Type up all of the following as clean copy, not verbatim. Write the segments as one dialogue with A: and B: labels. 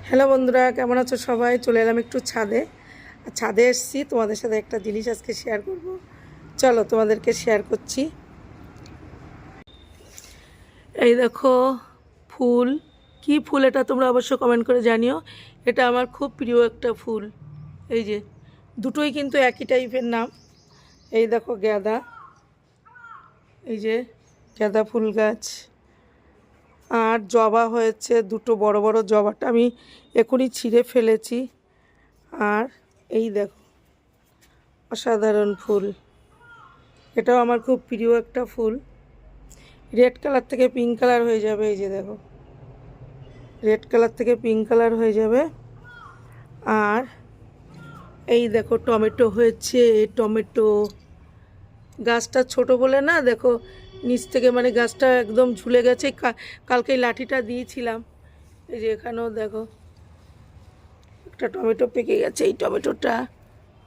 A: Hello বন্ধুরা, কেমন আছো সবাই? চলে এলাম একটু ছাদে। আর ছাদে এসেছি, তোমাদের সাথে একটা জিনিস আজকে শেয়ার করব। চলো তোমাদেরকে শেয়ার করছি। এই দেখো ফুল। কি ফুল এটা তোমরা অবশ্য কমেন্ট করে জানিও। এটা আমার খুব প্রিয় একটা ফুল। এই যে দুটোই কিন্তু একই টাইপের নাম। এই দেখো গাঁদা, এই যে গাঁদা ফুল গাছ। আর জবা হয়েছে দুটো, বড় বড় জবাটা আমি এখনই ছিঁড়ে ফেলেছি। আর এই দেখো অসাধারণ ফুল, এটাও আমার খুব প্রিয় একটা ফুল। রেড কালার থেকে পিঙ্ক কালার হয়ে যাবে। এই যে দেখো, রেড কালার থেকে পিঙ্ক কালার হয়ে যাবে। আর এই দেখো টমেটো হয়েছে। টমেটো গাছটা ছোট বলে না, দেখো নিচ থেকে মানে গাছটা একদম ঝুলে গেছে। কালকে লাঠিটা দিয়েছিলাম। এই যে এখানেও দেখো একটা টমেটো পেকে গেছে। এই টমেটোটা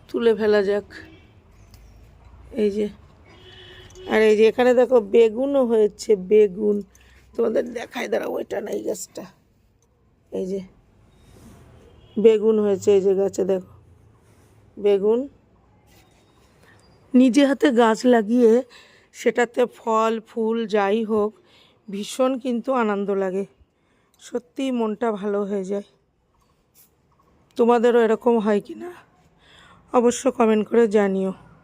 A: তুলে ফেলা যাক। এই যে, আর এই যে এখানে দেখো বেগুনও হয়েছে। বেগুন তোমাদের দেখায়, দাঁড়াও, ওইটা না, এই গাছটা। এই যে বেগুন হয়েছে, এই যে গাছে দেখো বেগুন। নিজে হাতে গাছ লাগিয়ে সেটাতে ফল ফুল যাই হোক, ভীষণ কিন্তু আনন্দ লাগে। সত্যিই মনটা ভালো হয়ে যায়। তোমাদেরও এরকম হয় কি না অবশ্য কমেন্ট করে জানিও।